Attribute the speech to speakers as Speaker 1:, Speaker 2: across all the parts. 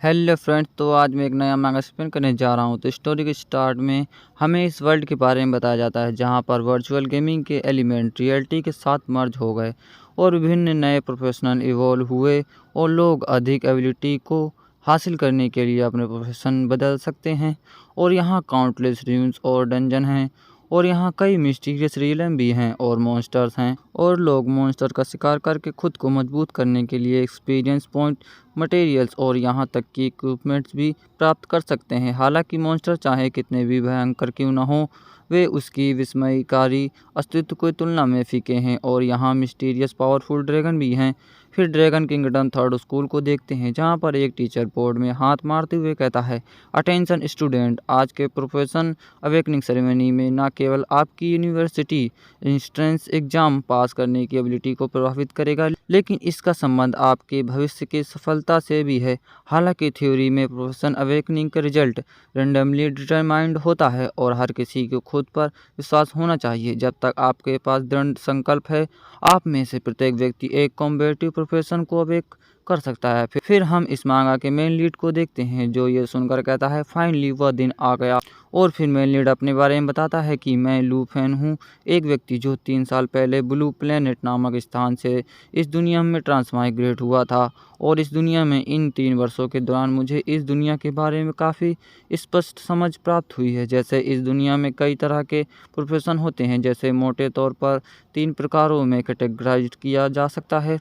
Speaker 1: Hello friends, तो आज मैं एक नया मैंगा एक्सप्लेन करने जा रहा हूँ। तो स्टोरी के स्टार्ट में हमें इस वर्ल्ड के बारे में बताया जाता है जहाँ पर वर्चुअल गेमिंग के एलिमेंट रियलिटी के साथ मर्ज हो गए और विभिन्न नए प्रोफेशनल इवॉल्व हुए और लोग अधिक एबिलिटी को हासिल करने के लिए अपने प्रोफेशन बदल सकते हैं। और यहाँ काउंटलेस रूम्स और डंजन हैं और यहाँ कई मिस्टीरियस रियलम भी हैं और मॉन्स्टर्स हैं और लोग मॉन्स्टर का शिकार करके खुद को मजबूत करने के लिए एक्सपीरियंस पॉइंट, मटेरियल्स और यहाँ तक कि इक्विपमेंट्स भी प्राप्त कर सकते हैं। हालांकि मॉन्स्टर चाहे कितने भी भयंकर क्यों न हो, वे उसकी विस्मयकारी अस्तित्व की तुलना में फीके हैं। और यहाँ मिस्टीरियस पावरफुल ड्रैगन भी हैं। फिर ड्रैगन किंगडम थर्ड स्कूल को देखते हैं जहाँ पर एक टीचर बोर्ड में हाथ मारते हुए कहता है, अटेंशन स्टूडेंट, आज के प्रोफेशन अवेकनिंग सेरेमनी में न केवल आपकी यूनिवर्सिटी एंट्रेंस एग्जाम पास करने की एबिलिटी को प्रभावित करेगा, लेकिन इसका संबंध आपके भविष्य की सफलता से भी है। हालांकि थ्योरी में प्रोफेशन अवेकनिंग का रिजल्ट रेंडमली डिटरमाइंड होता है और हर किसी को खुद पर विश्वास होना चाहिए। जब तक आपके पास दृढ़ संकल्प है, आप में से प्रत्येक व्यक्ति एक कॉम्बेटिव प्रोफेशन को अवेक कर सकता है। फिर हम इस मांगा के मेन लीड को देखते हैं जो ये सुनकर कहता है, फाइनली वह दिन आ गया। और फिर मेन लीड अपने बारे में बताता है कि मैं लू फैन हूँ, एक व्यक्ति जो 3 साल पहले ब्लू प्लेनेट नामक स्थान से इस दुनिया में ट्रांसमाइग्रेट हुआ था। और इस दुनिया में इन 3 वर्षों के दौरान मुझे इस दुनिया के बारे में काफ़ी स्पष्ट समझ प्राप्त हुई है। जैसे इस दुनिया में कई तरह के प्रोफेशन होते हैं, जैसे मोटे तौर पर 3 प्रकारों में कैटेगराइज किया जा सकता है।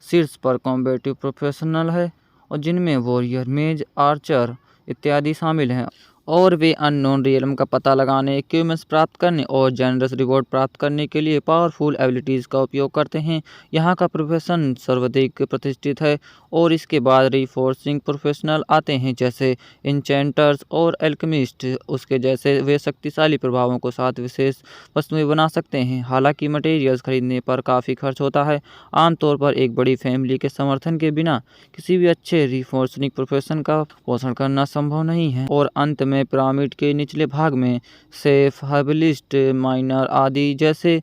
Speaker 1: शीर्ष पर कॉम्बेटिव प्रोफेशनल है और जिनमें वॉरियर, मेज, आर्चर इत्यादि शामिल हैं और वे अननोन रियलम का पता लगाने, इक्विपमेंट्स प्राप्त करने और जनरस रिवॉर्ड प्राप्त करने के लिए पावरफुल एबिलिटीज़ का उपयोग करते हैं। यहाँ का प्रोफेशन सर्वाधिक प्रतिष्ठित है और इसके बाद रिफोर्सिंग प्रोफेशनल आते हैं जैसे इंचेंटर्स और एल्केमिस्ट। उसके जैसे वे शक्तिशाली प्रभावों को साथ विशेष वस्तुएं बना सकते हैं। हालांकि मटेरियल्स खरीदने पर काफ़ी खर्च होता है। आमतौर पर एक बड़ी फैमिली के समर्थन के बिना किसी भी अच्छे रिफोर्सिंग प्रोफेशन का पोषण करना संभव नहीं है। और अंत में पिरामिड के निचले भाग में सेफ, हर्बलिस्ट, माइनर आदि जैसे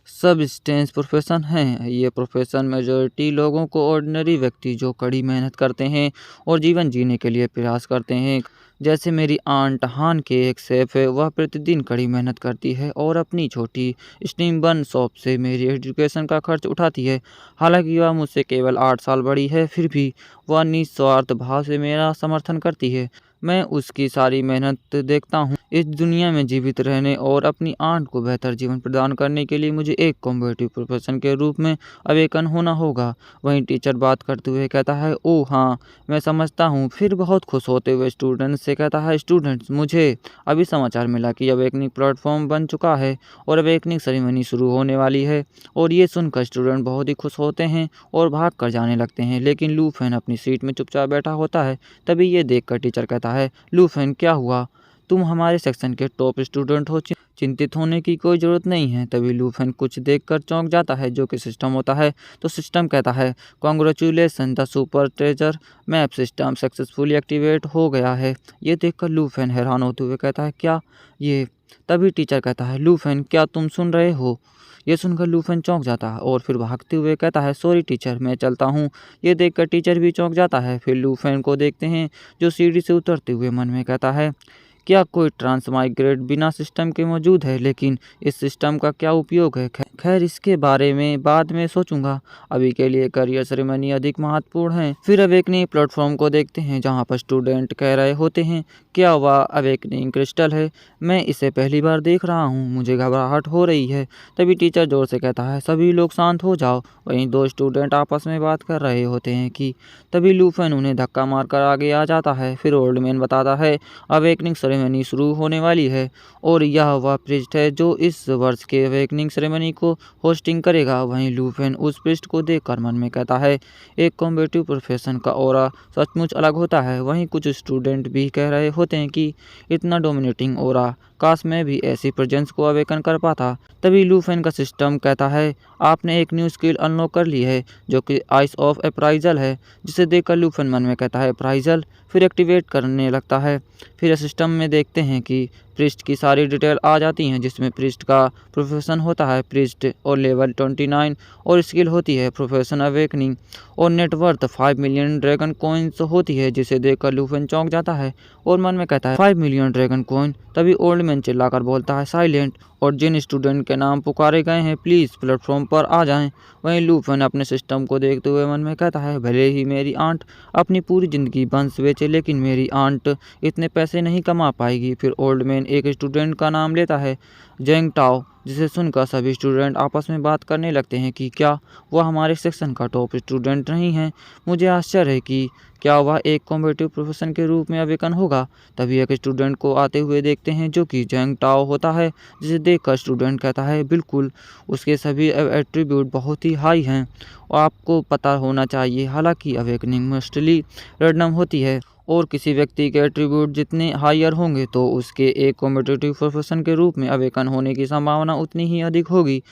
Speaker 1: सबस्टेंस प्रोफेशन हैं। ये प्रोफेशन मेजॉरिटी लोगों को ऑर्डिनरी व्यक्ति जो कड़ी मेहनत करते हैं और जीवन जीने के लिए प्रयास करते हैं। जैसे मेरी आंट हान के एक शेफ है, वह प्रतिदिन कड़ी मेहनत करती है और अपनी छोटी स्टीम बन शॉप से मेरी एजुकेशन का खर्च उठाती है। हालांकि वह मुझसे केवल 8 साल बड़ी है, फिर भी वह निस्वार्थ भाव से मेरा समर्थन करती है। मैं उसकी सारी मेहनत देखता हूँ। इस दुनिया में जीवित रहने और अपनी आंट को बेहतर जीवन प्रदान करने के लिए मुझे एक कॉम्बेटिव प्रोफेशन के रूप में अवेकन होना होगा। वहीं टीचर बात करते हुए कहता है, ओह हाँ, मैं समझता हूँ। फिर बहुत खुश होते हुए स्टूडेंट्स से कहता है, स्टूडेंट्स, मुझे अभी समाचार मिला कि अवेकनिंग प्लेटफॉर्म बन चुका है और अवेकनिंग सेरेमनी शुरू होने वाली है। और ये सुनकर स्टूडेंट बहुत ही खुश होते हैं और भाग कर जाने लगते हैं, लेकिन लू फैन अपनी सीट में चुपचाप बैठा होता है। तभी ये देखकर टीचर कहता है, लू फैन, क्या हुआ? तुम हमारे सेक्शन के टॉप स्टूडेंट हो, चिंतित होने की कोई ज़रूरत नहीं है। तभी लू फैन कुछ देखकर चौंक जाता है जो कि सिस्टम होता है। तो सिस्टम कहता है, congratulation, the super treasure map system successfully activate हो गया है। ये देखकर लू फैन हैरान होते हुए कहता है, क्या ये? तभी टीचर कहता है, लू फैन, क्या तुम सुन रहे हो? ये सुनकर लू फैन चौंक जाता है और फिर भागते हुए कहता है, सॉरी टीचर, मैं चलता हूँ। ये देखकर टीचर भी चौंक जाता है। फिर लू फैन को देखते हैं जो सीढ़ी से उतरते हुए मन में कहता है, क्या कोई ट्रांसमाइग्रेट बिना सिस्टम के मौजूद है? लेकिन इस सिस्टम का क्या उपयोग है? खैर, इसके बारे में बाद में सोचूंगा। अभी के लिए करियर सेरेमनी अधिक महत्वपूर्ण है। फिर अवेकनिंग प्लेटफॉर्म को देखते हैं जहां पर स्टूडेंट कह रहे होते हैं, क्या वह अवेकनिंग क्रिस्टल है? मैं इसे पहली बार देख रहा हूँ, मुझे घबराहट हो रही है। तभी टीचर जोर से कहता है, सभी लोग शांत हो जाओ। वहीं 2 स्टूडेंट आपस में बात कर रहे होते हैं कि तभी लू फैन उन्हें धक्का मारकर आगे आ जाता है। फिर ओल्ड मैन बताता है, अवेकनिंग सेरेमनी शुरू होने वाली है और यह वह प्रीस्ट है जो इस वर्ष के अवेकनिंग सेरेमनी को होस्टिंग करेगा। वहीं लू फैन उस प्रीस्ट को देखकर मन में कहता है, एक कॉम्बेटिव प्रोफेशन का ऑरा सचमुच अलग होता है। वहीं कुछ स्टूडेंट भी कह रहे होते हैं कि इतना डोमिनेटिंग ऑरा, काश मैं भी ऐसी प्रेजेंस को अवेकन कर पाता। तभी लू फैन का सिस्टम कहता है, आपने एक न्यू स्किल अनलॉक कर ली है जो कि आइस ऑफ अप्राइजल है। जिसे देखकर लू फैन मन में कहता है, अप्राइजल? फिर एक्टिवेट करने लगता है। फिर सिस्टम में देखते हैं कि प्रिस्ट की सारी डिटेल आ जाती हैं, जिसमें प्रिस्ट का प्रोफेशन होता है प्रिस्ट और लेवल 29 और स्किल होती है प्रोफेशन अवेकनिंग और नेटवर्थ 5 मिलियन ड्रैगन कॉइन्स होती है, जिसे देखकर लूफेन चौंक जाता है और मन में कहता है 5 मिलियन ड्रैगन कॉइन। तभी ओल्ड मैन चिल्लाकर बोलता है साइलेंट, और जिन स्टूडेंट के नाम पुकारे गए हैं प्लीज़ प्लेटफॉर्म पर आ जाएं। वहीं लूफेन अपने सिस्टम को देखते हुए मन में कहता है भले ही मेरी आंट अपनी पूरी ज़िंदगी बंस बेचे, लेकिन मेरी आंट इतने पैसे नहीं कमा पाएगी। फिर ओल्ड मैन एक स्टूडेंट का नाम लेता है जेंग टाओ, जिसे सुनकर सभी स्टूडेंट आपस में बात करने लगते हैं कि क्या वह हमारे सेक्शन का टॉप स्टूडेंट नहीं है। मुझे आश्चर्य है कि क्या वह एक कॉम्पिटिटिव प्रोफेशन के रूप में अवेकन होगा। तभी एक स्टूडेंट को आते हुए देखते हैं जो कि जेंग टाओ होता है, जिसे देखकर स्टूडेंट कहता है बिल्कुल, उसके सभी एट्रीब्यूट बहुत ही हाई हैं और आपको पता होना चाहिए। हालांकि अवेकनिंग मोस्टली रैंडम होती है और किसी व्यक्ति के एट्रीब्यूट जितने हायर होंगे तो उसके एक कॉम्पिटिटिव प्रोफेशन के रूप में अवेकन होने की संभावना उतनी ही अधिक होगी।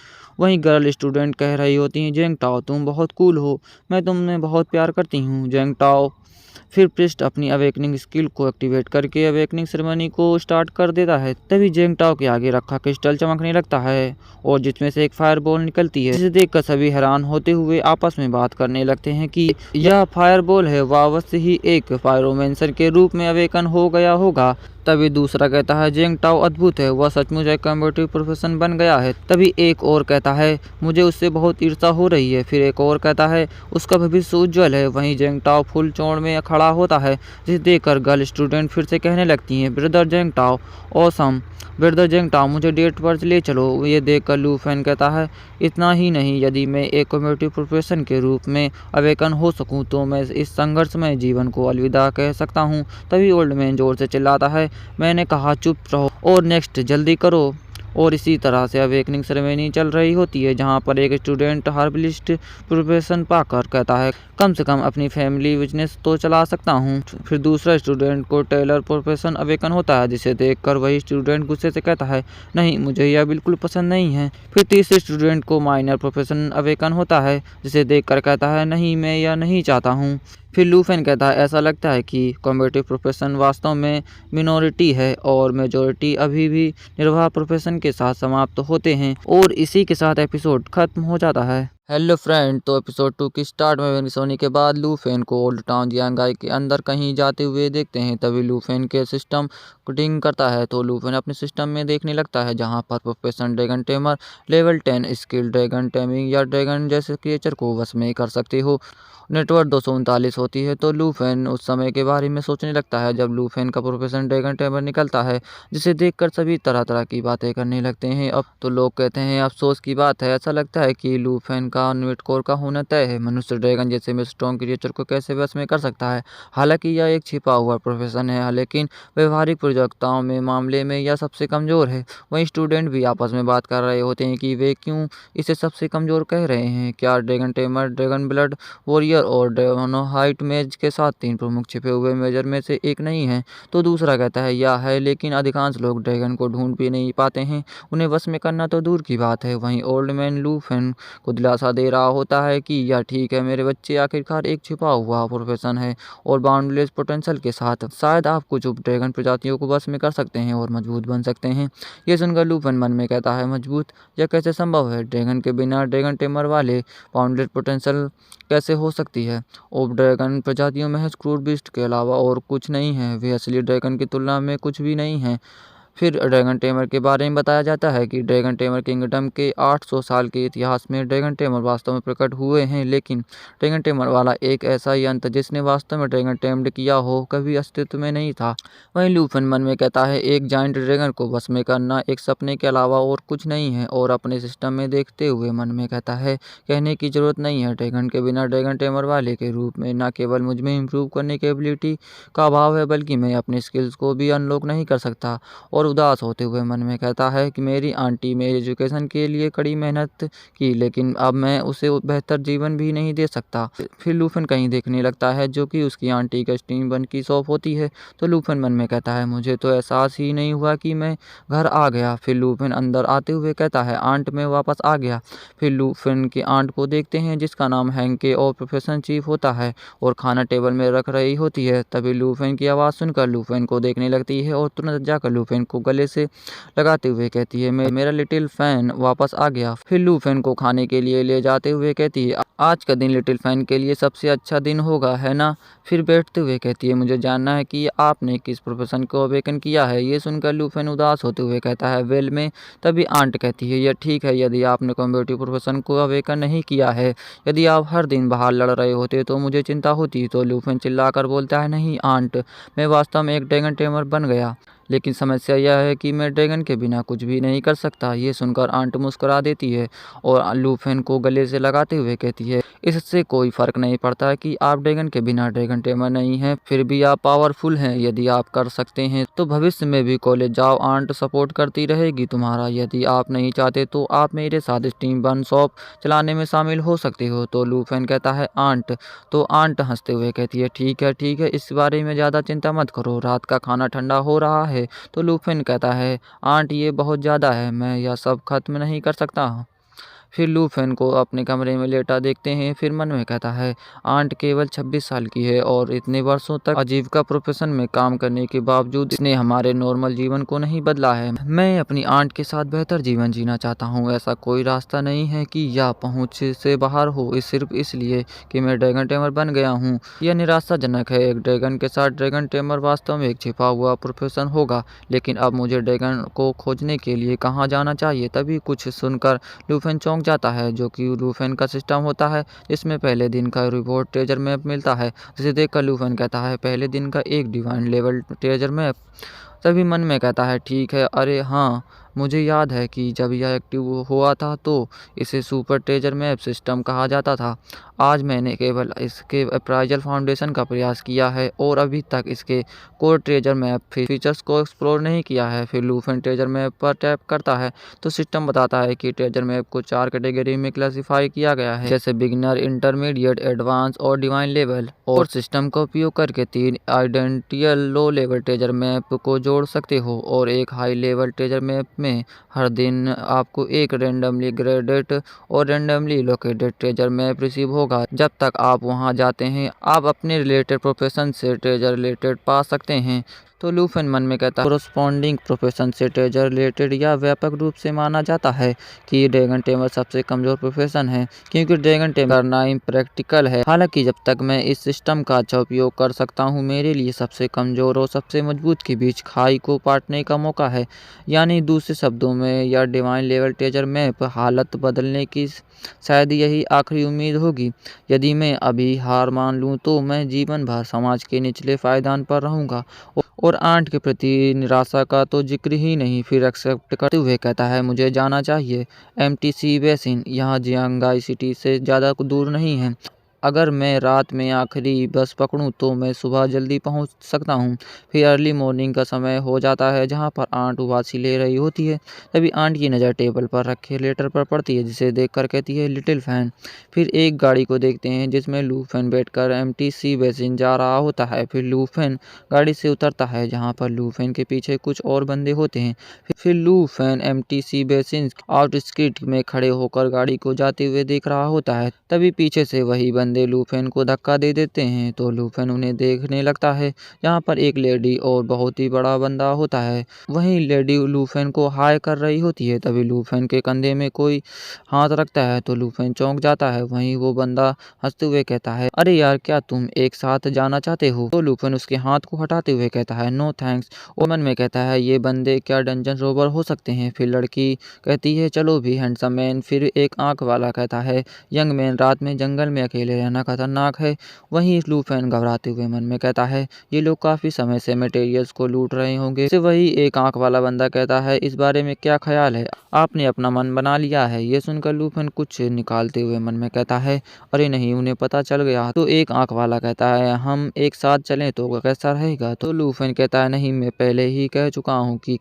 Speaker 1: वहीं गर्ल स्टूडेंट कह रही होती हैं जेंग टाओ तुम बहुत कूल हो, मैं तुमने बहुत प्यार करती हूँ। जेंग टाओ फिर प्रिस्ट अपनी अवेकनिंग स्किल को एक्टिवेट करके अवेकनिंग सेरेमनी को स्टार्ट कर देता है। तभी जेंग टाओ के आगे रखा क्रिस्टल चमकने लगता है और जिसमें से एक फायर बॉल निकलती है, जिसे देखकर सभी हैरान होते हुए आपस में बात करने लगते हैं कि यह फायर बॉल है, वह अवश्य ही एक पायरोमेंसर के रूप में अवेकन हो गया होगा। तभी दूसरा कहता है जेंग टाओ अद्भुत है, वह सचमुच एक कॉम्पिटिटिव प्रोफेशन बन गया है। तभी एक और कहता है मुझे उससे बहुत ईर्ष्या हो रही है। फिर एक और कहता है उसका भविष्य उज्ज्वल है। वहीं जेंग टाओ फुल चौड़ में खड़ा होता है, जिसे देखकर गर्ल स्टूडेंट फिर से कहने लगती हैं brother Zheng Tao awesome, brother Zheng Tao मुझे डेट पर ले चलो। ये देखकर लूफेन कहता है इतना ही नहीं, यदि मैं एक कॉम्पिटिटिव प्रोफेशन के रूप में अवेकन हो सकूं तो मैं इस संघर्षमय जीवन को अलविदा कह सकता हूं। तभी ओल्ड मैन जोर से चिल्लाता है मैंने कहा चुप रहो और नेक्स्ट जल्दी करो। और इसी तरह से अवेकनिंग सेरेमनी चल रही होती है, जहां पर एक स्टूडेंट हर्बलिस्ट प्रोफेशन पाकर कहता है कम से कम अपनी फैमिली बिजनेस तो चला सकता हूं। फिर दूसरा स्टूडेंट को टेलर प्रोफेशन अवेकन होता है, जिसे देखकर वही स्टूडेंट गुस्से से कहता है नहीं मुझे यह बिल्कुल पसंद नहीं है। फिर तीसरे स्टूडेंट को माइनर प्रोफेशन अवेकन होता है, जिसे देखकर कहता है नहीं मैं यह नहीं चाहता हूँ। फिर लूफेन कहता है ऐसा लगता है कि कॉम्पिटिटिव प्रोफेशन वास्तव में मिनॉरिटी है और मेजॉरिटी अभी भी निर्वाह प्रोफेशन के साथ समाप्त होते हैं। और इसी के साथ एपिसोड खत्म हो जाता है। हेलो फ्रेंड, तो एपिसोड 2 की स्टार्ट में फिनिश होने के बाद लूफेन को ओल्ड टाउन जियांगाई के अंदर कहीं जाते हुए देखते हैं। तभी लूफेन के सिस्टम डिंग करता है तो लूफेन अपने सिस्टम में देखने लगता है, जहां पर profession dragon tamer level 10 skill dragon taming या ड्रैगन जैसे क्रिएचर को वश में कर सकते हो। नेटवर्क 239 होती है। तो लूफेन उस समय के बारे में सोचने लगता है जब लूफेन का प्रोफेशन ड्रैगन टेमर निकलता है, जिसे देखकर सभी तरह तरह की बातें करने लगते हैं। अब तो लोग कहते हैं अफसोस की बात है, ऐसा लगता है कि लूफेन का न्यूट कोर का होना तय है। मनुष्य ड्रैगन जैसे में स्ट्रॉन्ग क्रिएचर को कैसे वश में कर सकता है। हालांकि यह एक छिपा हुआ प्रोफेशन है, लेकिन व्यवहारिक प्रोजेक्टों में मामले में यह सबसे कमज़ोर है। वहीं स्टूडेंट भी आपस में बात कर रहे होते हैं कि वे क्यों इसे सबसे कमज़ोर कह रहे हैं। क्या dragon tamer dragon blood warrior और ड्रैगनोहाइट मेज के साथ 3 प्रमुख छिपे हुए मेजर में से एक नहीं है। तो दूसरा कहता है यह है, लेकिन अधिकांश लोग ड्रैगन को ढूंढ भी नहीं पाते हैं, उन्हें वश में करना तो दूर की बात है। वहीं ओल्ड मैन लूफेन को दिलासा दे रहा होता है कि यह ठीक है मेरे बच्चे, आखिरकार एक छिपा हुआ प्रोफेशन है और बाउंडलेस पोटेंशियल के साथ शायद आप कुछ उप ड्रैगन प्रजातियों को वश में कर सकते हैं और मजबूत बन सकते हैं। ये सुनकर लूफेन मन में कहता है मजबूत, यह कैसे संभव है? ड्रैगन के बिना ड्रैगन टेमर वाले बाउंडलेस पोटेंशियल कैसे हो सकती है? ओप ड्रैगन प्रजातियों में क्रूर बीस्ट के अलावा और कुछ नहीं है, वे असली ड्रैगन की तुलना में कुछ भी नहीं है। फिर ड्रैगन टेमर के बारे में बताया जाता है कि ड्रैगन टेमर किंगडम के 800 साल के इतिहास में ड्रैगन टेमर वास्तव में प्रकट हुए हैं, लेकिन ड्रैगन टेमर वाला एक ऐसा यंत्र जिसने वास्तव में ड्रैगन टेम्ड किया हो कभी अस्तित्व में नहीं था। वहीं लूफेन मन में कहता है एक जायंट ड्रैगन को वश में करना एक सपने के अलावा और कुछ नहीं है, और अपने सिस्टम में देखते हुए मन में कहता है कहने की जरूरत नहीं है। ड्रैगन के बिना ड्रैगन टेमर वाले के रूप में न केवल मुझ में इम्प्रूव करने की एबिलिटी का अभाव है, बल्कि मैं अपनी स्किल्स को भी अनलॉक नहीं कर सकता। और उदास होते हुए मन में कहता है कि मेरी आंटी मेरी एजुकेशन के लिए कड़ी मेहनत की, लेकिन अब मैं उसे बेहतर जीवन भी नहीं दे सकता। फिर लूफेन कहीं देखने लगता है जो कि उसकी आंटी का स्टीम बन की शॉप होती है। तो लूफेन मन में कहता है मुझे तो एहसास ही नहीं हुआ कि मैं घर आ गया। फिर लूफेन अंदर आते हुए कहता है आंट मैं वापस आ गया। फिर लूफेन की आंट को देखते हैं जिसका नाम हैंके और प्रोफेशन चीफ होता है और खाना टेबल में रख रही होती है। तभी लूफेन की आवाज़ सुनकर लूफेन को देखने लगती है और तुरंत जाकर लूफेन को गले से लगाते हुए कहती है, मेरा लिटिल फैन वापस आ गया। फिर लूफेन को खाने के लिए ले जाते हुए कहती है, आज का दिन लिटिल फैन के लिए सबसे अच्छा दिन होगा, है ना? फिर बैठते हुए कहती है, मुझे जानना है कि आपने किस प्रोफेशन को अवेकन किया है। ये सुनकर लूफेन उदास होते हुए कहता है, वेल में। तभी आंट कहती है, यह ठीक है यदि आपने कॉम्बेटिव प्रोफेशन को अवेकन नहीं किया है। यदि आप हर दिन बाहर लड़ रहे होते तो मुझे चिंता होती। तो लूफेन चिल्लाकर बोलता है, नहीं आंट, मैं वास्तव में एक ड्रैगन टेमर बन गया, लेकिन समस्या यह है कि मैं ड्रैगन के बिना कुछ भी नहीं कर सकता। ये सुनकर आंट मुस्कुरा देती है और लूफेन को गले से लगाते हुए कहती है, इससे कोई फर्क नहीं पड़ता कि आप ड्रैगन के बिना ड्रैगन टेमर नहीं हैं, फिर भी आप पावरफुल हैं। यदि आप कर सकते हैं तो भविष्य में भी कॉलेज जाओ, आंट सपोर्ट करती रहेगी तुम्हारा। यदि आप नहीं चाहते तो आप मेरे साथ स्टीम बन शॉप चलाने में शामिल हो सकते हो। तो लूफेन कहता है, आंट। तो आंट हंसते हुए कहती है, ठीक है, इस बारे में ज़्यादा चिंता मत करो, रात का खाना ठंडा हो रहा है। तो लूफेन कहता है, आंट ये बहुत ज़्यादा है, मैं यह सब खत्म नहीं कर सकता। फिर लूफेन को अपने कमरे में लेटा देखते हैं। फिर मन में कहता है, आंट केवल 26 साल की है और इतने वर्षों तक आजीविका प्रोफेशन में काम करने के बावजूद इसने हमारे नॉर्मल जीवन को नहीं बदला है। मैं अपनी आंट के साथ बेहतर जीवन जीना चाहता हूँ। ऐसा कोई रास्ता नहीं है कि यह पहुँच से बाहर हो, सिर्फ इसलिए कि मैं ड्रैगन टेमर बन गया हूँ। यह निराशाजनक है। एक ड्रैगन के साथ ड्रैगन टेमर वास्तव में एक छिपा हुआ प्रोफेशन होगा, लेकिन अब मुझे ड्रैगन को खोजने के लिए कहाँ जाना चाहिए? तभी कुछ सुनकर लूफेन चौंक जाता है, जो कि लूफेन का सिस्टम होता है जिसमें पहले दिन का रिपोर्ट ट्रेजर मैप मिलता है। जिसे देखकर लूफेन कहता है, पहले दिन का एक डिवाइन लेवल ट्रेजर मैप। तभी मन में कहता है, ठीक है, अरे हाँ, मुझे याद है कि जब यह एक्टिव हुआ था तो इसे सुपर ट्रेजर मैप सिस्टम कहा जाता था। आज मैंने केवल इसके अप्राइजल फाउंडेशन का प्रयास किया है और अभी तक इसके कोर ट्रेजर मैप फीचर्स को एक्सप्लोर नहीं किया है। फिर लूफेन ट्रेजर मैप पर टैप करता है तो सिस्टम बताता है कि ट्रेजर मैप को 4 कैटेगरी में क्लासिफाई किया गया है, जैसे बिगिनर, इंटरमीडिएट, एडवांस और डिवाइन लेवल। और सिस्टम का उपयोग करके 3 आइडेंटियल लो लेवल ट्रेजर मैप को जोड़ सकते हो और एक हाई लेवल ट्रेजर मैप में हर दिन आपको एक रेंडमली ग्रेडेड और randomly located treasure map receive होगा। जब तक आप वहां जाते हैं, आप अपने रिलेटेड प्रोफेशन से ट्रेजर रिलेटेड पा सकते हैं। तो लूफेन मन में कहता है, कोरस्पॉन्डिंग प्रोफेशन से ट्रेजर रिलेटेड या व्यापक रूप से माना जाता है कि ड्रैगन टेमर सबसे कमजोर प्रोफेशन है, क्योंकि ड्रैगन टेमर करना इम्प्रैक्टिकल है। हालांकि जब तक मैं इस सिस्टम का अच्छा उपयोग कर सकता हूं, मेरे लिए सबसे कमजोर और सबसे मजबूत के बीच खाई को पाटने का मौका है। यानी दूसरे शब्दों में, यह डिवाइन लेवल ट्रेजर मैप हालत बदलने की शायद यही आखिरी उम्मीद होगी। यदि मैं अभी हार मान लूँ तो मैं जीवन भर समाज के निचले पायदान पर रहूँगा। और आंट के प्रति निराशा का तो जिक्र ही नहीं। फिर एक्सेप्ट करते हुए कहता है, मुझे जाना चाहिए। एमटीसी बेसिन यहाँ जियांगाई सिटी से ज़्यादा दूर नहीं है। अगर मैं रात में आखिरी बस पकड़ूं तो मैं सुबह जल्दी पहुंच सकता हूं। फिर अर्ली मॉर्निंग का समय हो जाता है, जहां पर आंट उबासी ले रही होती है। तभी आंट की नज़र टेबल पर रखे लेटर पर पड़ती है, जिसे देखकर कहती है, लिटिल फैन। फिर एक गाड़ी को देखते हैं जिसमें लूफेन बैठकर एमटीसी बेसिन जा रहा होता है। फिर लूफेन गाड़ी से उतरता है, जहाँ पर लूफेन के पीछे कुछ और बंदे होते हैं। फिर लूफेन एमटीसी बेसिन आउटस्किर्ट में खड़े होकर गाड़ी को जाते हुए देख रहा होता है। तभी पीछे से वही बंदे लूफेन को धक्का दे देते हैं, तो लूफेन उन्हें देखने लगता है। यहाँ पर एक लेडी और बहुत ही बड़ा बंदा होता है। वहीं लेडी लूफेन को हाय कर रही होती है। तभी लूफेन के कंधे में कोई हाथ रखता है तो लूफेन चौंक जाता है। वहीं वो बंदा हंसते हुए कहता है, अरे यार, क्या तुम एक साथ जाना चाहते हो? तो लूफेन उसके हाथ को हटाते हुए कहता है, नो थैंक्स। और मन में कहता है, ये बंदे क्या डंजन रोबर हो सकते हैं? फिर लड़की कहती है, चलो भी हैंडसम मैन। फिर एक आंख वाला कहता है, यंग मैन, रात में जंगल में अकेले रहना खतरनाक है। वहीं लूफेन घबराते हुए मन में कहता है, ये लोग काफी समय से मटेरियल्स को लूट रहे होंगे। से वही एक आंख वाला बंदा कहता है, इस बारे में क्या ख्याल है? आपने अपना मन बना लिया है? ये सुनकर लूफेन कुछ निकालते हुए मन में कहता है, अरे नहीं, उन्हें पता चल गया। तो एक आंख वाला कहता है, हम एक साथ चलें तो कैसा रहेगा? तो लूफेन कहता है, नहीं, मैं पहले ही कह चुका हूँ कि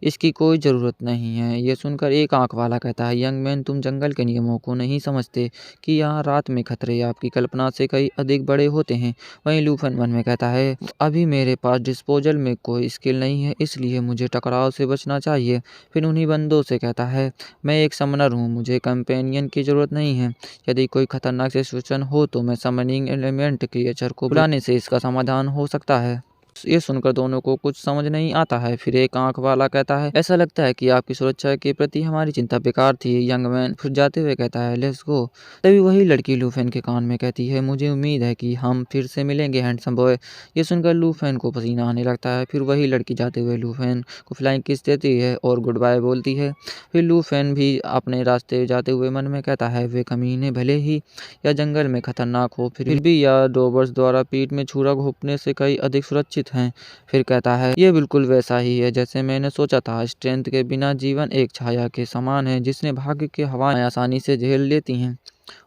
Speaker 1: इसकी कोई ज़रूरत नहीं है। ये सुनकर एक आंख वाला कहता है, यंग मैन, तुम जंगल के नियमों को नहीं समझते कि यहाँ रात में खतरे आपकी कल्पना से कई अधिक बड़े होते हैं। वहीं लूफेन मन में कहता है, अभी मेरे पास डिस्पोजल में कोई स्किल नहीं है, इसलिए मुझे टकराव से बचना चाहिए। फिर उन्हीं बंदों से कहता है, मैं एक समनर हूँ, मुझे कंपेनियन की ज़रूरत नहीं है। यदि कोई खतरनाक सिचुएशन हो तो मैं समनिंग एलिमेंट क्रिएचर को बुलाने से इसका समाधान हो सकता है। ये सुनकर दोनों को कुछ समझ नहीं आता है। फिर एक आंख वाला कहता है, ऐसा लगता है कि आपकी सुरक्षा के प्रति हमारी चिंता बेकार थी। यंग मैन फिर जाते हुए कहता है, लेट्स गो। तभी वही लड़की लूफेन के कान में कहती है, मुझे उम्मीद है कि हम फिर से मिलेंगे हैंडसम बॉय। ये सुनकर लूफेन को पसीना आने लगता है। फिर वही लड़की जाते हुए लूफेन को फ्लाइंग किस देती है और गुड बाय बोलती है। फिर लूफेन भी अपने रास्ते जाते हुए मन में कहता है, वे कमीने भले ही या जंगल में खतरनाक हो, फिर भी या रोबर्ट्स द्वारा पीठ में छुरा घोंपने से कई अधिक सुरक्षित हैं। फिर कहता है, ये बिल्कुल वैसा ही है जैसे मैंने सोचा था। स्ट्रेंथ के बिना जीवन एक छाया के समान है जिसने भाग्य के हवाएं आसानी से झेल लेती हैं।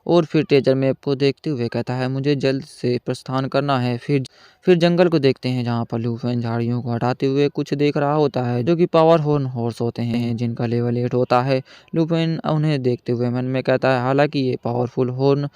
Speaker 1: और फिर टेजर मैप को देखते हुए कहता है, मुझे जल्द से प्रस्थान करना है। फिर जंगल को देखते हैं जहाँ पर लूफेन झाड़ियों को हटाते हुए कुछ देख रहा होता है जो कि पावर हॉर्न हॉर्स होते हैं जिनका लेवल 8 होता है। लूफेन उन्हें देखते हुए मन में कहता है, हालांकि ये पावरफुल हॉर्न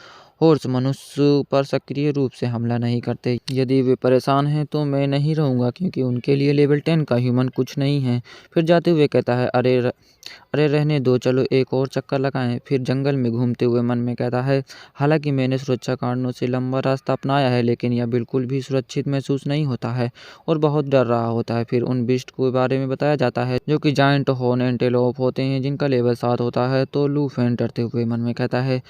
Speaker 1: हॉर्स मनुष्य पर सक्रिय रूप से हमला नहीं करते। यदि वे परेशान हैं तो मैं नहीं रहूँगा क्योंकि उनके लिए लेवल 10 का ह्यूमन कुछ नहीं है। फिर जाते हुए कहता है, अरे रहने दो, चलो एक और चक्कर लगाएं। फिर जंगल में घूमते हुए मन में कहता है, हालांकि मैंने सुरक्षा कारणों से लंबा रास्ता अपनाया है लेकिन यह बिल्कुल भी सुरक्षित महसूस नहीं होता है और बहुत डर रहा होता है। फिर उन बीस्ट के बारे में बताया जाता है जो कि जायंट हॉर्न एंटेलोप होते हैं जिनका लेवल 7 होता है। तो लूफेन डरते हुए मन में कहता है,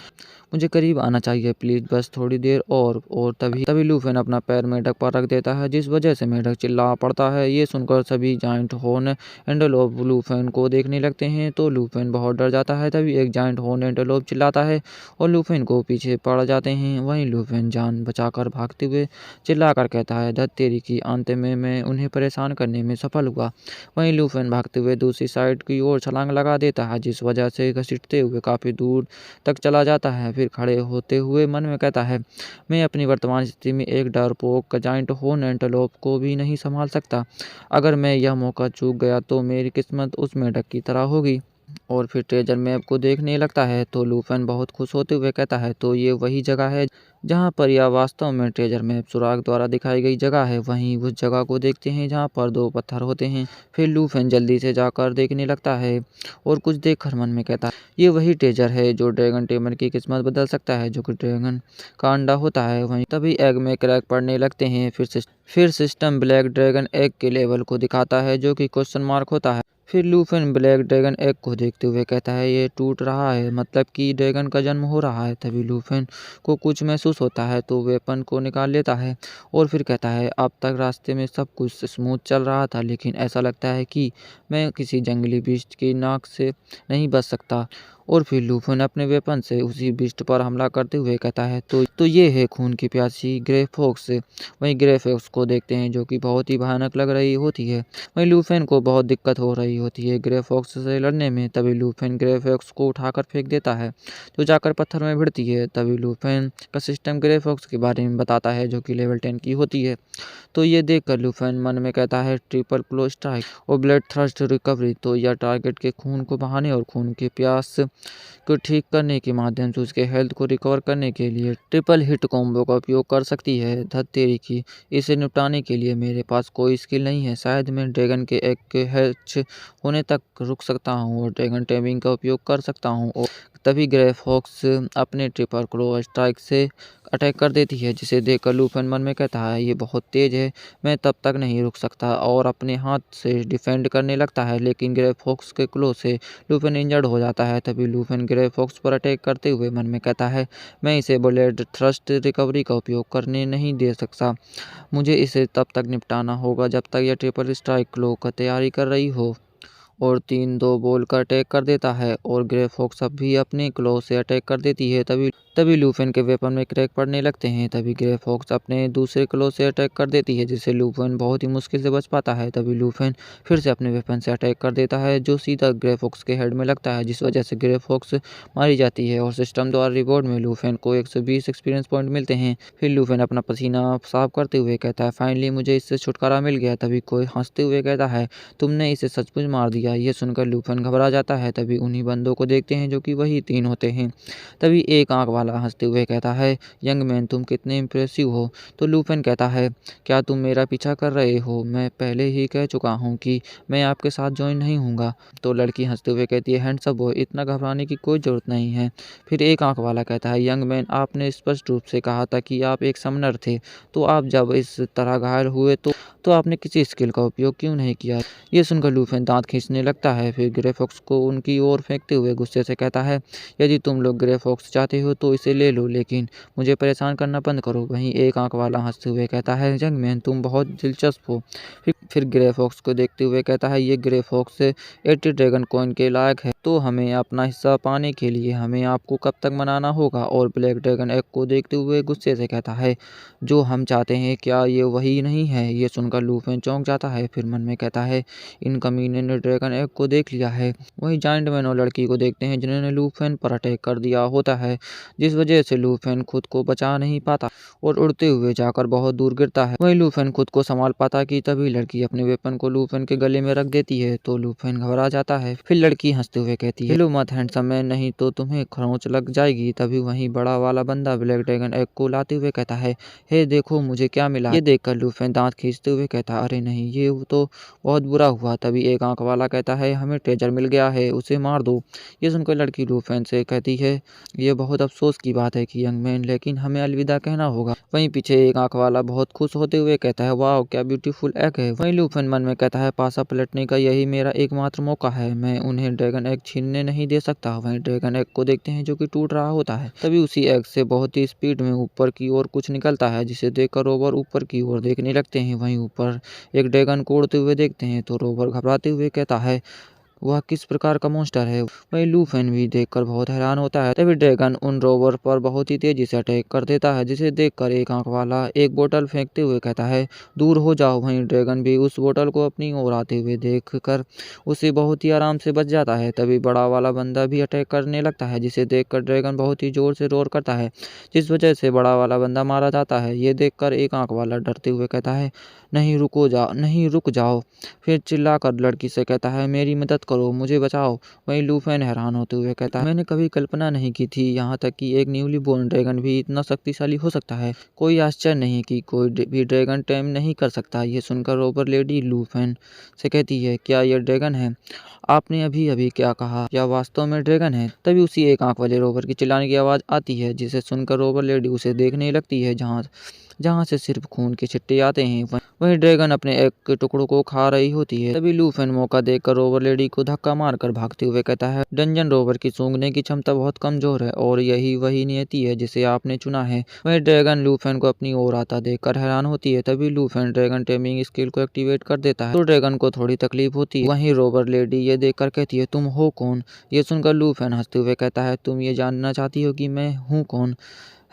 Speaker 1: मुझे करीब आना चाहिए प्लीज, बस थोड़ी देर और तभी लूफेन अपना पैर मेढक पर रख देता है जिस वजह से मेढक चिल्ला पड़ता है। ये सुनकर सभी जायंट हॉर्न एंटेलोप लूफेन को देखने लगते हैं तो लूफेन बहुत डर जाता है। तभी एक जायंट हॉर्न एंटेलोप चिल्लाता है और लूफेन को पीछे पड़ जाते हैं। वहीं लूफेन जान बचाकर भागते हुए चिल्लाकर कहता है, धत तेरी की, अंत में मैं उन्हें परेशान करने में सफल हुआ। वहीं लूफेन भागते हुए दूसरी साइड की ओर छलांग लगा देता है जिस वजह से घसीटते हुए काफी दूर तक चला जाता है। फिर खड़े होते हुए मन में कहता है, मैं अपनी वर्तमान स्थिति में एक डरपोक जायंट हॉर्न एंटेलोप को भी नहीं संभाल सकता। अगर मैं यह मौका चूक गया तो मेरी किस्मत उस मेढक की तरह होगी। और फिर ट्रेजर मैप को देखने लगता है तो लूफेन बहुत खुश होते हुए कहता है, तो ये वही जगह है जहाँ पर यह वास्तव में ट्रेजर मैप सुराग द्वारा दिखाई गई जगह है। वहीं उस जगह को देखते हैं जहाँ पर 2 पत्थर होते हैं। फिर लूफेन जल्दी से जाकर देखने लगता है और कुछ देखकर मन में कहता है, ये वही ट्रेजर है जो ड्रैगन टेमर की किस्मत बदल सकता है, जो कि ड्रैगन का अंडा होता है। वहीं तभी एग में क्रैक पड़ने लगते हैं। फिर सिस्टम ब्लैक ड्रैगन एग के लेवल को दिखाता है जो कि क्वेश्चन मार्क होता है। फिर लूफेन ब्लैक ड्रैगन एग को देखते हुए कहता है, ये टूट रहा है, मतलब कि ड्रैगन का जन्म हो रहा है। तभी लूफेन को कुछ महसूस होता है तो वेपन को निकाल लेता है और फिर कहता है, अब तक रास्ते में सब कुछ स्मूथ चल रहा था लेकिन ऐसा लगता है कि मैं किसी जंगली बीस्ट की नाक से नहीं बच सकता। और फिर लूफेन अपने वेपन से उसी बीस्ट पर हमला करते हुए कहता है, तो ये है खून की प्यासी ग्रे फॉक्स। वहीं ग्रे फॉक्स को देखते हैं जो कि बहुत ही भयानक लग रही होती है। वहीं लूफेन को बहुत दिक्कत हो रही होती है ग्रे फॉक्स से लड़ने में। तभी लूफेन ग्रे फॉक्स को उठाकर फेंक देता है जो जाकर पत्थर में भिड़ती है। तभी लूफेन का सिस्टम ग्रे फॉक्स के बारे में बताता है जो कि लेवल 10 की होती है। तो ये देखकर लूफेन मन में कहता है, ट्रिपल क्लो स्ट्राइक और ब्लड थ्रस्ट रिकवरी। तो यह टारगेट के खून को बहाने और खून की प्यास को ठीक करने के माध्यम से उसके हेल्थ को रिकवर करने के लिए ट्रिपल हिट कॉम्बो का उपयोग कर सकती है। धत तेरी की, इसे निपटाने के लिए मेरे पास कोई स्किल नहीं है। शायद मैं ड्रैगन के एग के हैच होने तक रुक सकता हूँ और ड्रैगन टेमिंग का उपयोग कर सकता हूँ। और तभी ग्रे फॉक्स अपने ट्रिपल क्लो स्ट्राइक से अटैक कर देती है जिसे देखकर लूफेन मन में कहता है, ये बहुत तेज है, मैं तब तक नहीं रुक सकता, और अपने हाथ से डिफेंड करने लगता है। लेकिन ग्रे फॉक्स के क्लो से लूफेन इंजर्ड हो जाता है। तभी लूफेन ग्रे फॉक्स पर अटैक करते हुए मन में कहता है, मैं इसे ब्लेड थ्रस्ट रिकवरी का उपयोग करने नहीं दे सकता। मुझे इसे तब तक निपटाना होगा जब तक यह ट्रिपल स्ट्राइक क्लो का तैयारी कर रही हो। और 3-2 बोल कर अटैक कर देता है और ग्रे फॉक्स अब भी अपने क्लो से अटैक कर देती है। तभी लूफेन के वेपन में क्रैक पड़ने लगते हैं। तभी ग्रे फॉक्स अपने दूसरे क्लो से अटैक कर देती है जिससे लूफेन बहुत ही मुश्किल से बच पाता है। तभी लूफेन फिर से अपने वेपन से अटैक कर देता है जो सीधा ग्रे फॉक्स के हेड में लगता है जिस वजह से ग्रे फॉक्स मारी जाती है। और सिस्टम द्वारा रिवॉर्ड में लूफेन को 120 एक्सपीरियंस पॉइंट मिलते हैं। फिर लूफेन अपना पसीना साफ करते हुए कहता है, फाइनली मुझे इससे छुटकारा मिल गया। तभी कोई हंसते हुए कहता है, तुमने इसे सचमुच मार दिया। ये सुनकर लूफेन घबरा जाता है। तभी उन्हीं बंदों को देखते हैं जो कि वही 3 होते हैं। तभी एक आंख वाला हंसते हुए कहता है, यंग मैन तुम कितने इम्प्रेसिव हो। तो लूफेन कहता है, क्या तुम मेरा पीछा कर रहे हो? मैं पहले ही कह चुका हूँ कि मैं आपके साथ ज्वाइन नहीं होऊंगा। तो लड़की हंसते हुए कहती है, हैंडसम बॉय, इतना घबराने की कोई ज़रूरत नहीं है। फिर एक आंख वाला कहता है, यंग मैन आपने स्पष्ट रूप से कहा था कि आप एक समनर थे, तो आप जब इस तरह घायल हुए तो तो आपने किसी स्किल का उपयोग क्यों नहीं किया? ये सुनकर लूफेन दांत खींचने लगता है। फिर ग्रे फॉक्स को उनकी ओर फेंकते हुए गुस्से से कहता है, यदि तुम लोग ग्रे फॉक्स चाहते हो तो इसे ले लो, लेकिन मुझे परेशान करना बंद करो। वहीं एक आंख वाला हंसते हुए कहता है, जंगमैन तुम बहुत दिलचस्प हो। फिर ग्रे फॉक्स को देखते हुए कहता है, ये ग्रे फॉक्स 80 ड्रैगन कॉइन के लायक है, तो हमें अपना हिस्सा पाने के लिए हमें आपको कब तक मनाना होगा? और ब्लैक ड्रैगन एग को देखते हुए गुस्से से कहता है, जो हम चाहते हैं क्या ये वही नहीं है? ये सुनकर लूफेन चौंक जाता है। फिर मन में कहता है, इन कमीने ने ड्रैगन एग को देख लिया है। वहीं जायंट मैन और लड़की को देखते हैं जिन्होंने लूफेन पर अटैक कर दिया होता है, जिस वजह से लूफेन खुद को बचा नहीं पाता और उड़ते हुए जाकर बहुत दूर गिरता है। वहीं लूफेन खुद को संभाल पाता कि तभी लड़की अपने वेपन को लूफेन के गले में रख देती है, तो लूफेन घबरा जाता है। फिर लड़की हंसते हुए कहती है, हिलो मत हैंडसम मैन, नहीं तो तुम्हें खरोंच लग जाएगी। तभी वहीं बड़ा वाला बंदा ब्लैक ड्रैगन एग को लाते हुए कहता है, हे देखो मुझे क्या मिला। ये देखकर लूफेन दांत खींचते हुए कहता, अरे नहीं, ये तो बहुत बुरा हुआ। तभी एक आंख वाला कहता है, हमें ट्रेजर मिल गया है, उसे मार दो। ये सुनकर लड़की लूफेन से कहती है, ये बहुत अफसोस की बात है कि यंग मैन, लेकिन हमें अलविदा कहना होगा। वहीं पीछे एक आंख वाला बहुत खुश होते हुए कहता है, वाह क्या ब्यूटीफुल एग है। वहीं लूफेन मन में कहता है, पासा पलटने का यही मेरा एकमात्र मौका है, मैं उन्हें ड्रैगन एग छीनने नहीं दे सकता। वहीं ड्रैगन एग को देखते हैं जो कि टूट रहा होता है। तभी उसी एग से बहुत ही स्पीड में ऊपर की ओर कुछ निकलता है, जिसे देखकर रोवर ऊपर की ओर देखने लगते हैं। वहीं ऊपर एक ड्रैगन को उड़ते हुए देखते हैं तो रोवर घबराते हुए कहता है, वह किस प्रकार का मॉन्स्टर है? वहीं लूफेन भी देखकर बहुत हैरान होता है। तभी ड्रैगन उन रोवर पर बहुत ही तेजी से अटैक कर देता है, जिसे देखकर एक आंख वाला एक बोतल फेंकते हुए कहता है, दूर हो जाओ। वहीं ड्रैगन भी उस बोतल को अपनी ओर आते हुए देखकर उसे बहुत ही आराम से बच जाता है। तभी बड़ा वाला बंदा भी अटैक करने लगता है, जिसे देखकर ड्रैगन बहुत ही जोर से रोर करता है, जिस वजह से बड़ा वाला बंदा मारा जाता है। ये देखकर एक आंख वाला डरते हुए कहता है, नहीं रुक जाओ। फिर चिल्लाकर लड़की से कहता है, मेरी मदद करो, मुझे बचाओ। वहीं लूफेन हैरान होते हुए कहता है, मैंने कभी कल्पना नहीं की थी यहाँ तक कि एक न्यूली बोर्न ड्रैगन भी इतना शक्तिशाली हो सकता है। कोई आश्चर्य नहीं कि कोई भी ड्रैगन टेम नहीं कर सकता। ये सुनकर रोबर लेडी लूफेन से कहती है, क्या यह ड्रैगन है? आपने अभी अभी क्या कहा? क्या वास्तव में ड्रैगन है? तभी उसी एक आंख वाले रोबर की चिल्लाने की आवाज आती है, जिसे सुनकर रोबर लेडी उसे देखने लगती है, जहाँ से सिर्फ खून के छिट्टे आते हैं। वहीं ड्रैगन अपने एग के टुकड़ों को खा रही होती है। तभी लूफेन मौका देखकर रोवर लेडी को धक्का मारकर भागते हुए कहता है, डंजन रोवर की सूंघने की क्षमता बहुत कमजोर है और यही वही नियति है जिसे आपने चुना है। वहीं ड्रैगन लूफेन को अपनी ओर आता देखकर हैरान होती है। तभी लूफेन ड्रैगन टेमिंग स्किल को एक्टिवेट कर देता है, तो ड्रैगन को थोड़ी तकलीफ होती है। वहीं रोवर लेडी ये देखकर कहती है, तुम हो कौन? ये सुनकर लूफेन हंसते हुए कहता है, तुम ये जानना चाहती हो कि मैं हूँ कौन,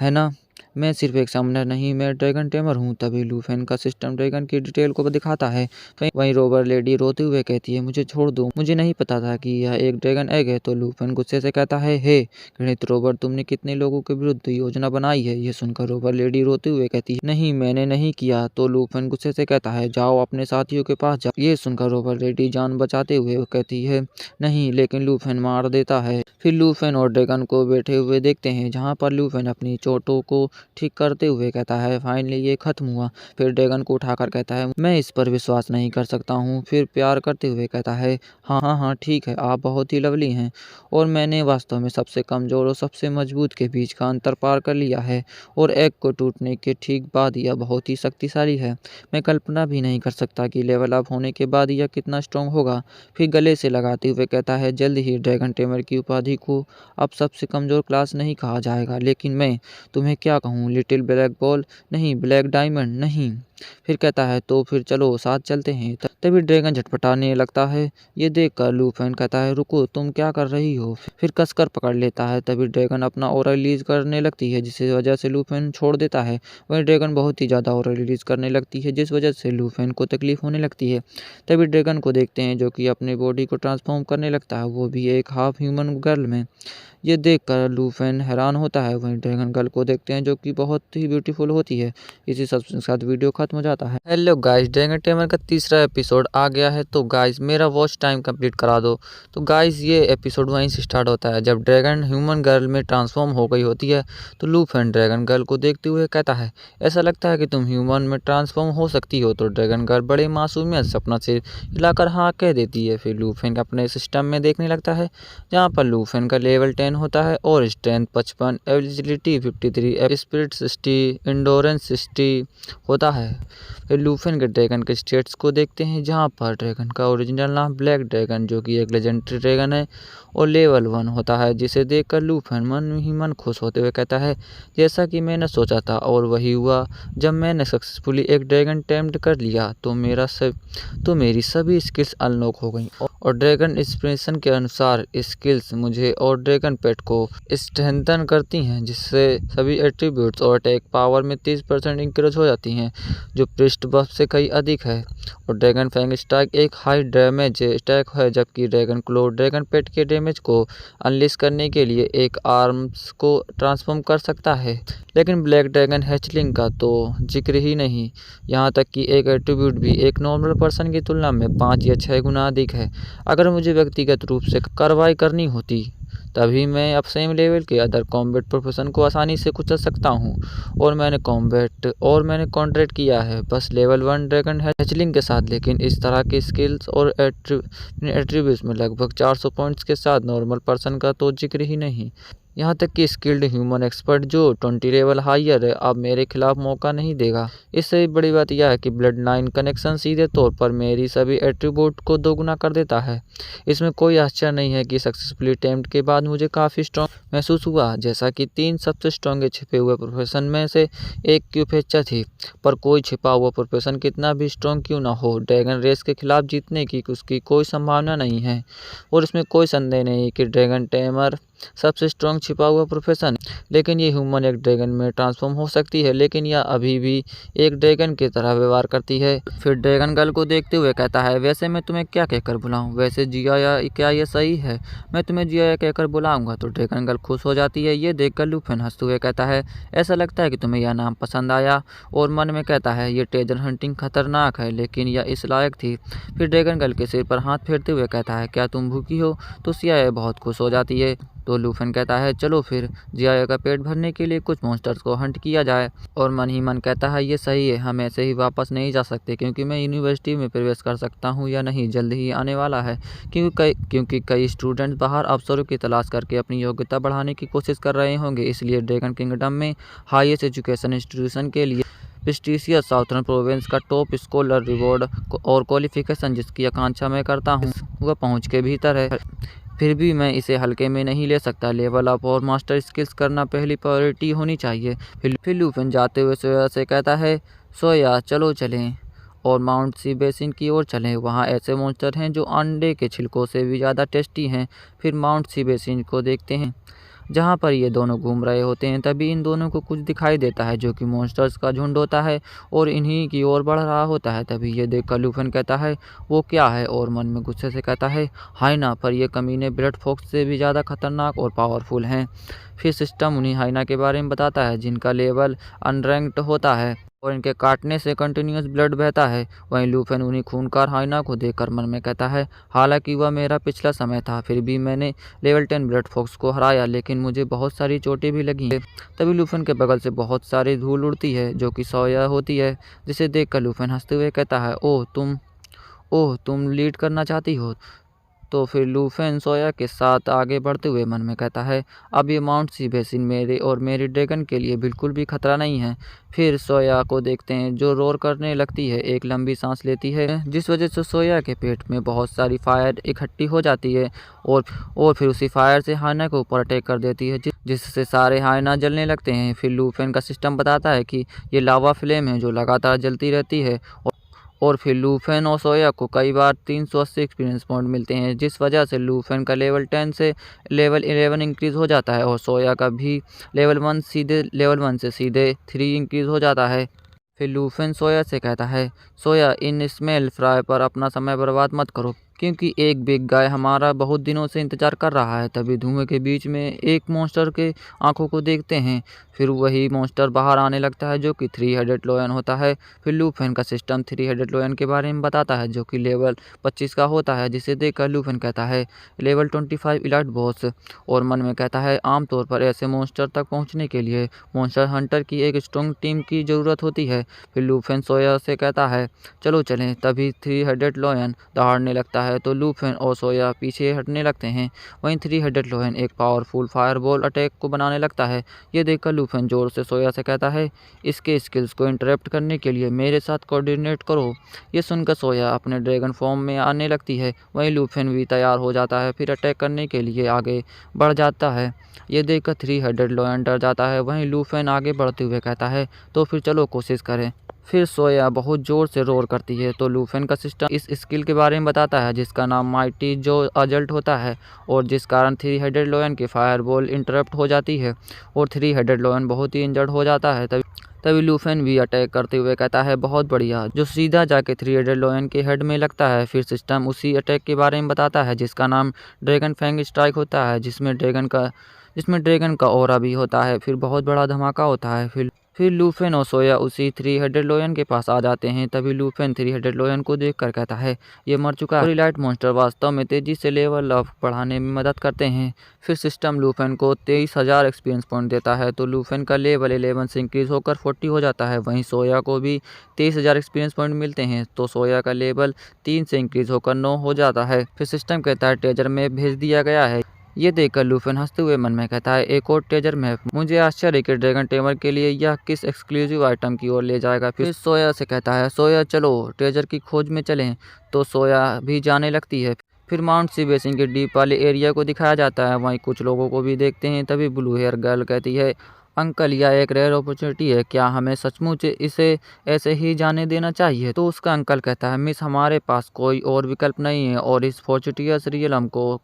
Speaker 1: है ना? मैं सिर्फ एक समनर नहीं, मैं ड्रैगन टेमर हूँ। तभी लूफेन का सिस्टम ड्रैगन की डिटेल को दिखाता है। वहीं रोबर लेडी रोते हुए कहती है, मुझे छोड़ दो, मुझे नहीं पता था कि यह एक ड्रैगन एग है। तो लूफेन गुस्से से कहता है, हे घृणित रोबर, तुमने कितने लोगों के विरुद्ध योजना बनाई है? ये सुनकर रोबर लेडी रोते हुए कहती है, नहीं मैंने नहीं किया। तो लूफेन गुस्से से कहता है, जाओ अपने साथियों के पास जाओ। ये सुनकर रोबर लेडी जान बचाते हुए कहती है, नहीं, लेकिन लूफेन मार देता है। फिर लूफेन और ड्रैगन को बैठे हुए देखते हैं, जहाँ पर लूफेन अपनी चोटों को ठीक करते हुए कहता है, फाइनली ये खत्म हुआ। फिर ड्रैगन को उठाकर कहता है, मैं इस पर विश्वास नहीं कर सकता हूँ। फिर प्यार करते हुए कहता है, हाँ हाँ हाँ ठीक है, आप बहुत ही लवली हैं और मैंने वास्तव में सबसे कमजोर और सबसे मजबूत के बीच का अंतर पार कर लिया है और एग को टूटने के ठीक बाद यह बहुत ही शक्तिशाली है। मैं कल्पना भी नहीं कर सकता कि लेवल अप होने के बाद यह कितना स्ट्रॉन्ग होगा। फिर गले से लगाते हुए कहता है, जल्द ही ड्रैगन टेमर की उपाधि को अब सबसे कमजोर क्लास नहीं कहा जाएगा, लेकिन मैं तुम्हें क्या कहूँ, लिटिल ब्लैक बॉल नहीं, ब्लैक डायमंड नहीं। फिर कहता है, तो फिर चलो साथ चलते हैं। तभी ड्रैगन झटपटाने लगता है। ये देखकर लूफेन कहता है, रुको, तुम क्या कर रही हो? फिर कसकर पकड़ लेता है। तभी ड्रैगन अपना ऑरा रिलीज करने लगती है, जिस वजह से लूफेन छोड़ देता है। वहीं ड्रैगन बहुत ही ज्यादा ऑरा रिलीज करने लगती है, जिस वजह से लूफेन को तकलीफ होने लगती है। तभी ड्रैगन को देखते हैं जो कि अपने बॉडी को ट्रांसफॉर्म करने लगता है, वो भी एक हाफ ह्यूमन गर्ल में। ये देखकर लूफेन हैरान होता है। वहीं ड्रैगन गर्ल को देखते हैं जो कि बहुत ही ब्यूटीफुल होती है। इसी सब के साथ वीडियो खत्म हो जाता है। हेलो गाइस, ड्रैगन टेमर का तीसरा एपिसोड एपिसोड आ गया है तो गाइस मेरा वॉच टाइम कंप्लीट करा दो। तो गाइस ये एपिसोड वहीं से स्टार्ट होता है जब ड्रैगन ह्यूमन गर्ल में ट्रांसफॉर्म हो गई होती है। तो लूफन ड्रैगन गर्ल को देखते हुए कहता है, ऐसा लगता है कि तुम ह्यूमन में ट्रांसफॉर्म हो सकती हो। तो ड्रैगन गर्ल बड़े मासूमियत से अपना सिर हिलाकर हाँ कह देती है। फिर लूफन अपने सिस्टम में देखने लगता है जहाँ पर लूफन का लेवल 10 होता है और स्ट्रेंथ 55, एबिलिटी 53, स्पिरिट 60, इंडोरेंस 60 होता है। फिर लूफन के ड्रैगन के स्टेट्स को देखते हैं जहाँ पर ड्रैगन का ओरिजिनल नाम ब्लैक ड्रैगन जो कि एक लेजेंडरी ड्रैगन है और लेवल 1 होता है, जिसे देखकर लूफन मन ही मन खुश होते हुए कहता है, जैसा कि मैंने सोचा था और वही हुआ। जब मैंने सक्सेसफुली एक ड्रैगन टेम्प्ट कर लिया तो मेरी सभी स्किल्स अनलॉक हो गई और ड्रैगन इंस्पिरेशन के अनुसार स्किल्स मुझे और ड्रैगन पेट को स्ट्रेंथन करती हैं, जिससे सभी एट्रीब्यूट्स और अटैक पावर में 30% इंक्रीज हो जाती हैं, जो पृष्ठ बफ से कहीं अधिक है। और ड्रैगन फैंग स्ट्राइक एक हाई डैमेज अटैक है, जबकि ड्रैगन क्लो ड्रैगन पेट के डैमेज को अनलिश करने के लिए एक आर्म्स को ट्रांसफॉर्म कर सकता है। लेकिन ब्लैक ड्रैगन हैचलिंग का तो जिक्र ही नहीं, यहाँ तक कि एक एट्रीब्यूट भी एक नॉर्मल पर्सन की तुलना में 5 या 6 गुना अधिक है। अगर मुझे व्यक्तिगत रूप से कार्रवाई करनी होती तभी मैं अब सेम लेवल के अदर कॉम्बैट प्रोफेशन को आसानी से कुचल सकता हूँ और मैंने कॉन्ट्रैक्ट किया है बस लेवल 1 ड्रैगन हैचलिंग के साथ। लेकिन इस तरह के स्किल्स और एट्रीब्यूट्स में लगभग 400 पॉइंट्स के साथ नॉर्मल पर्सन का तो जिक्र ही नहीं। यहाँ तक कि स्किल्ड ह्यूमन एक्सपर्ट जो 20 लेवल हायर है अब मेरे खिलाफ मौका नहीं देगा। इससे भी बड़ी बात यह है कि ब्लड लाइन कनेक्शन सीधे तौर पर मेरी सभी एट्रीब्यूट को दोगुना कर देता है। इसमें कोई आश्चर्य नहीं है कि सक्सेसफुली अटेम्प्ट के बाद मुझे काफ़ी स्ट्रॉन्ग महसूस हुआ, जैसा कि 3 सबसे स्ट्रॉन्ग छिपे हुए प्रोफेशन में से एक की उपेक्षा थी। पर कोई छिपा हुआ प्रोफेशन कितना भी स्ट्रॉन्ग क्यों ना हो, ड्रैगन रेस के खिलाफ जीतने की उसकी कोई संभावना नहीं है। और इसमें कोई संदेह नहीं कि ड्रैगन टेमर सबसे स्ट्रॉन्ग छिपा हुआ प्रोफेशन, लेकिन ये ह्यूमन एक ड्रैगन में ट्रांसफॉर्म हो सकती है, लेकिन यह अभी भी एक ड्रैगन की तरह व्यवहार करती है। फिर ड्रैगन गर्ल को देखते हुए कहता है, वैसे मैं तुम्हें क्या कहकर बुलाऊं? वैसे जिया, या क्या ये सही है? मैं तुम्हें जिया कहकर बुलाऊंगा। तो ड्रैगन गर्ल खुश हो जाती है। ये देखकर लूफन हंसते हुए कहता है, ऐसा लगता है कि तुम्हें यह नाम पसंद आया। और मन में कहता है, ये ट्रेजर हंटिंग खतरनाक है लेकिन यह इस लायक थी। फिर ड्रैगन गर्ल के सिर पर हाथ फेरते हुए कहता है, क्या तुम भूखी हो? तो जिया बहुत खुश हो जाती है। तो लूफन कहता है, चलो फिर जिया का पेट भरने के लिए कुछ मॉन्स्टर्स को हंट किया जाए। और मन ही मन कहता है, ये सही है, हम ऐसे ही वापस नहीं जा सकते क्योंकि मैं यूनिवर्सिटी में प्रवेश कर सकता हूँ या नहीं जल्द ही आने वाला है, क्योंकि कई स्टूडेंट्स बाहर अवसरों की तलाश करके अपनी योग्यता बढ़ाने की कोशिश कर रहे होंगे। इसलिए ड्रैगन किंगडम में हाईएस्ट एजुकेशन इंस्टीट्यूशन के लिए प्रेस्टीजियस साउथर्न प्रोविंस का टॉप स्कॉलर रिवॉर्ड और क्वालिफिकेशन जिसकी आकांक्षा मैं करता हूँ वह पहुँच के भीतर है। फिर भी मैं इसे हल्के में नहीं ले सकता। लेवल अप और मास्टर स्किल्स करना पहली प्रायोरिटी होनी चाहिए। फिर लूफन जाते हुए सोया से कहता है, सोया चलो चलें और माउंट सी बेसिन की ओर चलें। वहाँ ऐसे मॉन्स्टर हैं जो अंडे के छिलकों से भी ज़्यादा टेस्टी हैं। फिर माउंट सी बेसिन को देखते हैं जहाँ पर ये दोनों घूम रहे होते हैं। तभी इन दोनों को कुछ दिखाई देता है जो कि मॉन्स्टर्स का झुंड होता है और इन्हीं की ओर बढ़ रहा होता है। तभी ये देखकर लूफन कहता है, वो क्या है? और मन में गुस्से से कहता है, हाइना। पर ये कमीने ब्लड फॉक्स से भी ज़्यादा खतरनाक और पावरफुल हैं। फिर सिस्टम उन्हीं हाइना के बारे में बताता है जिनका लेवल अनरैंक्ड होता है और इनके काटने से कंटिन्यूस ब्लड बहता है। वहीं लूफन उन्हीं खूनकार हाइना को देखकर मन में कहता है, हालांकि वह मेरा पिछला समय था, फिर भी मैंने लेवल 10 ब्लड फॉक्स को हराया, लेकिन मुझे बहुत सारी चोटें भी लगी। तभी लूफन के बगल से बहुत सारी धूल उड़ती है जो कि सोया होती है, जिसे देखकर लूफन हंसते हुए कहता है, ओह तुम लीड करना चाहती हो? तो फिर लूफन सोया के साथ आगे बढ़ते हुए मन में कहता है, अब ये माउंट सी बेसिन मेरे और मेरी ड्रैगन के लिए बिल्कुल भी खतरा नहीं है। फिर सोया को देखते हैं जो रोर करने लगती है, एक लंबी सांस लेती है, जिस वजह से सोया के पेट में बहुत सारी फायर इकट्ठी हो जाती है और फिर उसी फायर से हाइना के ऊपर अटैक कर देती है, जिससे सारे हाइना जलने लगते हैं। फिर लूफन का सिस्टम बताता है कि ये लावा फ्लेम है जो लगातार जलती रहती है और फिर लूफन और सोया को कई बार 380 एक्सपीरियंस पॉइंट मिलते हैं, जिस वजह से लूफन का लेवल 10 से लेवल 11 इंक्रीज़ हो जाता है और सोया का भी लेवल 1 से सीधे 3 इंक्रीज़ हो जाता है। फिर लूफन सोया से कहता है, सोया इन स्मेल फ्राई पर अपना समय बर्बाद मत करो, क्योंकि एक बिग गाय हमारा बहुत दिनों से इंतजार कर रहा है। तभी धुएं के बीच में एक मॉन्स्टर के आंखों को देखते हैं। फिर वही मॉन्स्टर बाहर आने लगता है जो कि 3 हेडेड लॉयन होता है। फिर लूफेन का सिस्टम 3 हेडेड लॉयन के बारे में बताता है जो कि लेवल 25 का होता है, जिसे देखकर लूफेन कहता है लेवल 25 इलाइट बॉस, और मन में कहता है आमतौर पर ऐसे मॉन्स्टर तक पहुंचने के लिए मॉन्स्टर हंटर की एक स्ट्रॉन्ग टीम की ज़रूरत होती है। फिर लूफेन सोया से कहता है चलो चलें। तभी 3 हेडेड लॉयन दहाड़ने लगता है तो लूफेन और सोया पीछे हटने लगते हैं। वहीं 3 हेडेड लॉयन एक पावरफुल फायरबॉल अटैक को बनाने लगता है। ये देखकर लूफेन जोर से सोया से कहता है इसके स्किल्स को इंटरप्ट करने के लिए मेरे साथ कोऑर्डिनेट करो। ये सुनकर सोया अपने ड्रैगन फॉर्म में आने लगती है। वहीं लूफेन भी तैयार हो जाता है, फिर अटैक करने के लिए आगे बढ़ जाता है। ये देखकर 3 हेडेड लॉयन डर जाता है। वहीं लूफेन आगे बढ़ते हुए कहता है तो फिर चलो कोशिश करें। फिर सोया बहुत ज़ोर से रोर करती है तो लूफेन का सिस्टम इस स्किल के बारे में बताता है जिसका नाम माइटी जो अजल्ट होता है, और जिस कारण 3 हेडेड लॉयन की फायरबॉल इंटरप्ट हो जाती है और 3 हेडेड लॉयन बहुत ही इंजर्ड हो जाता है। तभी लूफेन भी अटैक करते हुए कहता है बहुत बढ़िया, जो सीधा जाके 3 हेडेड लॉयन के हेड में लगता है। फिर सिस्टम उसी अटैक के बारे में बताता है जिसका नाम ड्रैगन फैंग स्ट्राइक होता है, जिसमें ड्रैगन का ऑरा भी होता है। फिर बहुत बड़ा धमाका होता है। फिर लूफेन और सोया उसी 3 हेडेड लॉयन के पास आ जाते हैं। तभी लूफेन 3 हेडेड लॉयन को देखकर कहता है ये मर चुका है। और इलाइट मॉन्स्टर वास्तव में तेजी से लेवल अप बढ़ाने में मदद करते हैं। फिर सिस्टम लूफेन को 23,000 एक्सपीरियंस पॉइंट देता है तो लूफेन का लेवल 11 से इंक्रीज होकर 40 हो जाता है। वहीं सोया को भी 23,000 एक्सपीरियंस पॉइंट मिलते हैं तो सोया का लेवल 3 से इंक्रीज होकर 9 हो जाता है। फिर सिस्टम कहता है ट्रेजर मैप भेज दिया गया है। ये देखकर लूफेन हंसते हुए मन में कहता है एक और ट्रेजर मैप, मुझे आश्चर्य कि ड्रैगन टेमर के लिए यह किस एक्सक्लूसिव आइटम की ओर ले जाएगा। फिर सोया से कहता है सोया चलो ट्रेजर की खोज में चलें, तो सोया भी जाने लगती है। फिर माउंट सी बेसिन के डीप वाले एरिया को दिखाया जाता है। वहीं कुछ लोगों को भी देखते हैं। तभी ब्लू हेयर गर्ल कहती है अंकल यह एक रेयर अपॉर्चुनिटी है, क्या हमें सचमुच इसे ऐसे ही जाने देना चाहिए। तो उसका अंकल कहता है मिस हमारे पास कोई और विकल्प नहीं है, और इस फॉर्चुटियस रियलम को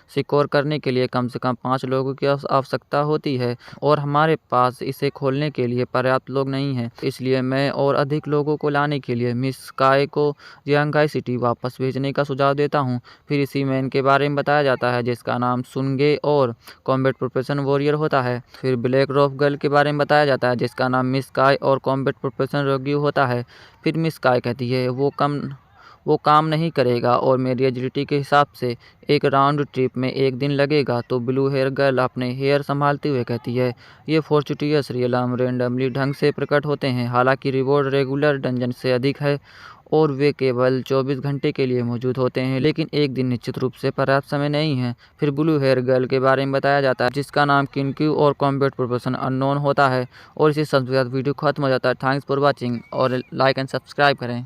Speaker 1: सिक्योर करने के लिए कम से कम 5 लोगों की आवश्यकता होती है, और हमारे पास इसे खोलने के लिए पर्याप्त लोग नहीं हैं। इसलिए मैं और अधिक लोगों को लाने के लिए मिस काय को जियांगाई सिटी वापस भेजने का सुझाव देता हूँ। फिर इसी मैन के बारे में बताया जाता है जिसका नाम सुनगे और कॉम्बैट प्रोफेशन वॉरियर होता है। फिर ब्लैक रॉफ गर्ल के बारे में बताया जाता है जिसका नाम मिस काय और कॉम्बैट प्रोफेशन रोग्यू होता है। फिर मिस काय कहती है वो काम नहीं करेगा और मेरी एजिलिटी के हिसाब से एक राउंड ट्रिप में 1 दिन लगेगा। तो ब्लू हेयर गर्ल अपने हेयर संभालते हुए कहती है ये फॉर्चुटियस रियलम रेंडमली ढंग से प्रकट होते हैं, हालांकि रिवॉर्ड रेगुलर डंजन से अधिक है और वे केवल 24 घंटे के लिए मौजूद होते हैं, लेकिन 1 दिन निश्चित रूप से पर्याप्त समय नहीं है। फिर ब्लू हेयर गर्ल के बारे में बताया जाता है जिसका नाम किनक्यू और कॉम्बैट प्रोफेशन अननोन होता है। और इसी के साथ वीडियो खत्म हो जाता है। थैंक्स फॉर वॉचिंग और लाइक एंड सब्सक्राइब करें।